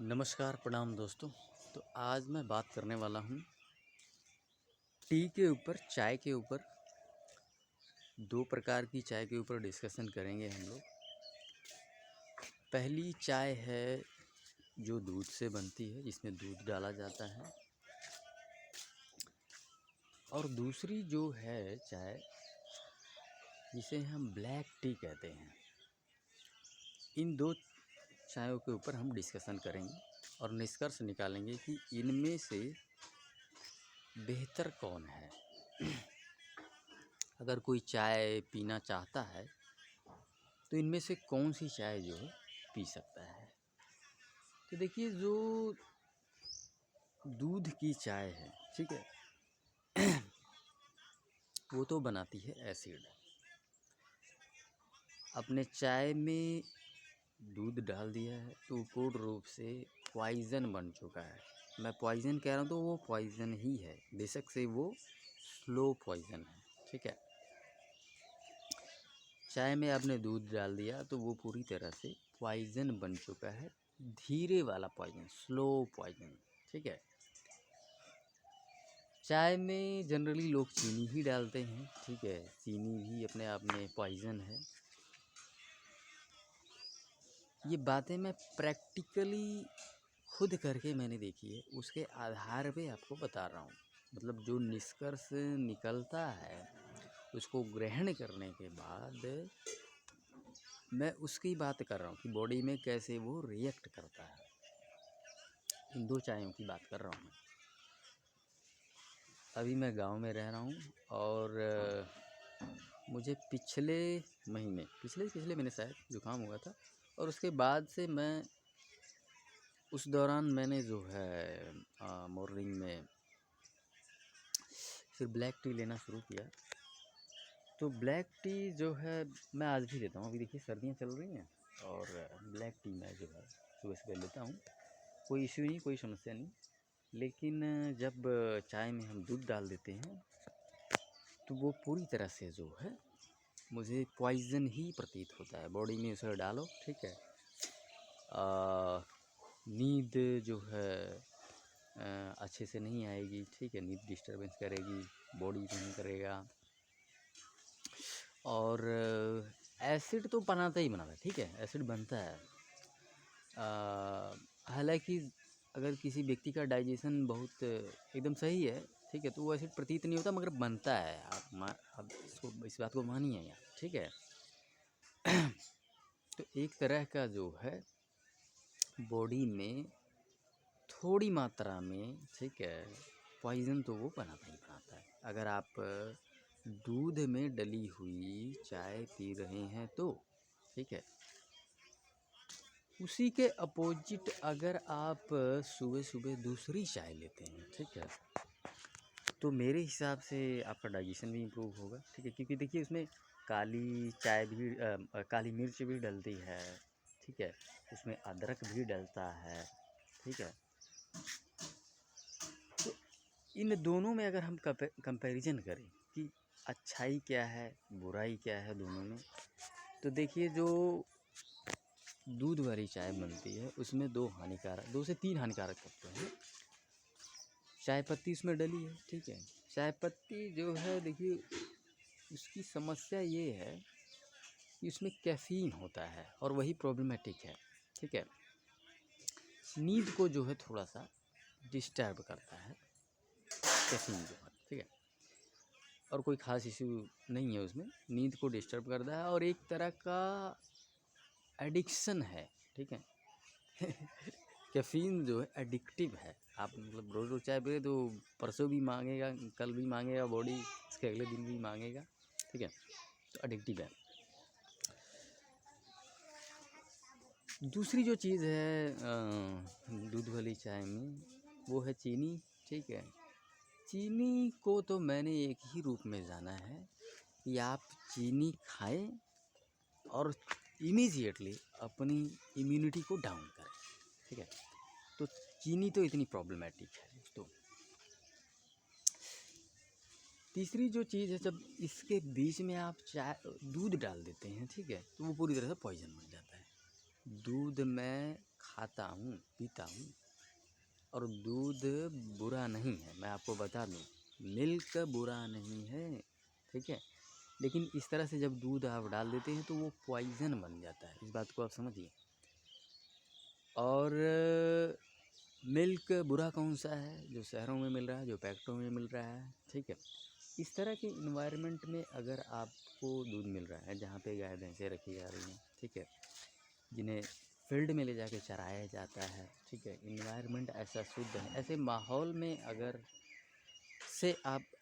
नमस्कार प्रणाम दोस्तों। तो आज मैं बात करने वाला हूँ टी के ऊपर, चाय के ऊपर। दो प्रकार की चाय के ऊपर डिस्कशन करेंगे हम लोग। पहली चाय है जो दूध से बनती है, जिसमें दूध डाला जाता है, और दूसरी जो है चाय जिसे हम ब्लैक टी कहते हैं। इन दो चायों के ऊपर हम डिस्कशन करेंगे और निष्कर्ष निकालेंगे कि इनमें से बेहतर कौन है। अगर कोई चाय पीना चाहता है तो इनमें से कौन सी चाय जो है पी सकता है। तो देखिए, जो दूध की चाय है, ठीक है, वो तो बनाती है एसिड। अपने चाय में दूध डाल दिया है तो पूर्ण रूप से पॉइज़न बन चुका है। मैं पॉइज़न कह रहा हूँ तो वो पॉइज़न ही है, बेशक से वो स्लो पॉइज़न है, ठीक है। चाय में आपने दूध डाल दिया तो वो पूरी तरह से पॉइज़न बन चुका है, धीरे वाला पॉइज़न, स्लो पॉइज़न, ठीक है। चाय में जनरली लोग चीनी ही डालते हैं, ठीक है। चीनी भी अपने आप में पॉइज़न है। ये बातें मैं प्रैक्टिकली खुद करके मैंने देखी है, उसके आधार पे आपको बता रहा हूँ। मतलब जो निष्कर्ष निकलता है उसको ग्रहण करने के बाद मैं उसकी बात कर रहा हूँ कि बॉडी में कैसे वो रिएक्ट करता है। इन दो चायों की बात कर रहा हूँ मैं। अभी मैं गांव में रह रहा हूँ और मुझे पिछले महीने शायद जुकाम हुआ था, और उसके बाद से मैं उस दौरान मैंने जो है मॉर्निंग में फिर ब्लैक टी लेना शुरू किया। तो ब्लैक टी जो है मैं आज भी लेता हूँ। अभी देखिए सर्दियाँ चल रही हैं और ब्लैक टी मैं जो है सुबह सुबह लेता हूँ। कोई इश्यू नहीं, कोई समस्या नहीं। लेकिन जब चाय में हम दूध डाल देते हैं तो वो पूरी तरह से जो है मुझे पॉइज़न ही प्रतीत होता है। बॉडी में उसे डालो, ठीक है, नींद जो है अच्छे से नहीं आएगी, ठीक है। नींद डिस्टर्बेंस करेगी, बॉडी नहीं करेगा। और एसिड तो बनाता ही बनाता है, ठीक है, एसिड बनता है। हालांकि अगर किसी व्यक्ति का डाइजेशन बहुत एकदम सही है, ठीक है, तो वो एसिड प्रतीत नहीं होता, मगर बनता है। आप इसको, इस बात को मानिए यार, ठीक है। तो एक तरह का जो है बॉडी में थोड़ी मात्रा में, ठीक है, पॉइज़न तो वो बनाता ही बनाता है। अगर आप दूध में डली हुई चाय पी रहे हैं तो, ठीक है, उसी के अपोजिट अगर आप सुबह सुबह दूसरी चाय लेते हैं, ठीक है, तो मेरे हिसाब से आपका डाइजेशन भी इम्प्रूव होगा, ठीक है। क्योंकि देखिए उसमें काली चाय भी काली मिर्च भी डलती है, ठीक है, उसमें अदरक भी डलता है, ठीक है। तो इन दोनों में अगर हम कंपैरिजन करें कि अच्छाई क्या है, बुराई क्या है दोनों में, तो देखिए जो दूध वाली चाय बनती है उसमें दो से तीन हानिकारक तत्व हैं। चाय पत्ती उसमें डली है, ठीक है। चाय पत्ती जो है, देखिए उसकी समस्या ये है कि उसमें कैफ़ीन होता है और वही प्रॉब्लमेटिक है, ठीक है। नींद को जो है थोड़ा सा डिस्टर्ब करता है कैफ़ीन जो है, ठीक है। और कोई ख़ास इशू नहीं है उसमें, नींद को डिस्टर्ब करता है और एक तरह का एडिक्शन है, ठीक है। कैफ़ीन जो है एडिक्टिव है। आप मतलब रोज़ रोज़ चाय पिए तो परसों भी मांगेगा, कल भी मांगेगा बॉडी, उसके अगले दिन भी मांगेगा, ठीक है। तो एडिक्टिव है। दूसरी जो चीज़ है दूध वाली चाय में, वो है चीनी, ठीक है। चीनी को तो मैंने एक ही रूप में जाना है कि आप चीनी खाएं और इमीडिएटली अपनी इम्यूनिटी को डाउन करें, ठीक है। तो चीनी तो इतनी प्रॉब्लमेटिक है दोस्तों। तीसरी जो चीज़ है, जब इसके बीच में आप दूध डाल देते हैं, ठीक है, तो वो पूरी तरह से पॉइजन बन जाता है। दूध में खाता हूँ, पीता हूँ, और दूध बुरा नहीं है, मैं आपको बता दूँ, मिल्क बुरा नहीं है, ठीक है। लेकिन इस तरह से जब दूध आप डाल देते हैं तो वो पॉइज़न बन जाता है, इस बात को आप समझिए। और मिल्क बुरा कौन सा है, जो शहरों में मिल रहा है, जो पैकेटों में मिल रहा है, ठीक है। इस तरह के इन्वायरमेंट में अगर आपको दूध मिल रहा है जहाँ पे गाय भैंसें रखी जा रही हैं, ठीक है, जिन्हें फील्ड में ले जाके चराया जाता है, ठीक है, इन्वायरमेंट ऐसा शुद्ध है,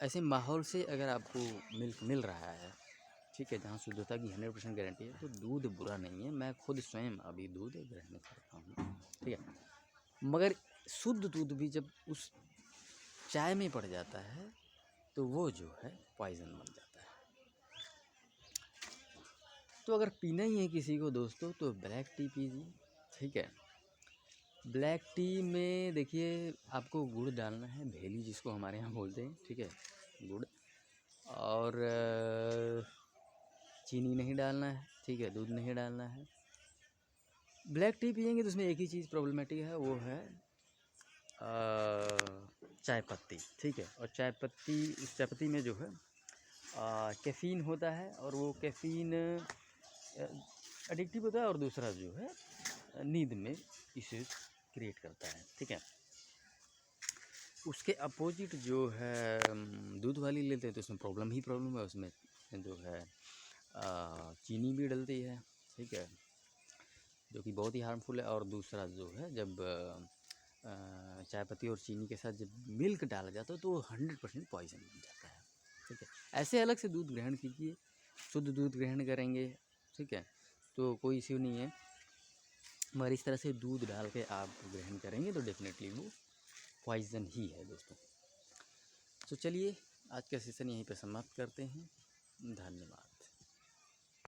ऐसे माहौल से अगर आपको मिल्क मिल रहा है, ठीक है, जहाँ शुद्धता की 100% गारंटी है, तो दूध बुरा नहीं है। मैं खुद स्वयं अभी दूध ग्रहण करता हूँ, ठीक है। मगर शुद्ध दूध भी जब उस चाय में पड़ जाता है तो वो जो है पॉइज़न बन जाता है। तो अगर पीना ही है किसी को दोस्तों तो ब्लैक टी पीजिए, ठीक है। ब्लैक टी में देखिए आपको गुड़ डालना है, भेली जिसको हमारे यहाँ बोलते हैं, ठीक है, गुड़, और चीनी नहीं डालना है, ठीक है, दूध नहीं डालना है। ब्लैक टी पियेंगे तो उसमें एक ही चीज़ प्रॉब्लमेटिक है, वो है चाय पत्ती, ठीक है। और उस चाय पत्ती में जो है कैफ़ीन होता है, और वो कैफ़ीन एडिक्टिव होता है, और दूसरा जो है नींद में इश्यूज क्रिएट करता है, ठीक है। उसके अपोजिट जो है दूध वाली लेते हैं तो उसमें प्रॉब्लम ही प्रॉब्लम है, उसमें जो है चीनी भी डलती है, ठीक है, जो कि बहुत ही हार्मफुल है। और दूसरा जो है जब चाय पत्ती और चीनी के साथ जब मिल्क डाला जाता है तो वो 100% पॉइजन बन जाता है, ठीक है। ऐसे अलग से दूध ग्रहण कीजिए, शुद्ध दूध ग्रहण करेंगे, ठीक है, तो कोई इश्यू नहीं है। मगर इस तरह से दूध डाल के आप ग्रहण करेंगे तो डेफिनेटली वो पॉइज़न ही है दोस्तों। तो चलिए आज का सेशन यहीं पर समाप्त करते हैं। धन्यवाद।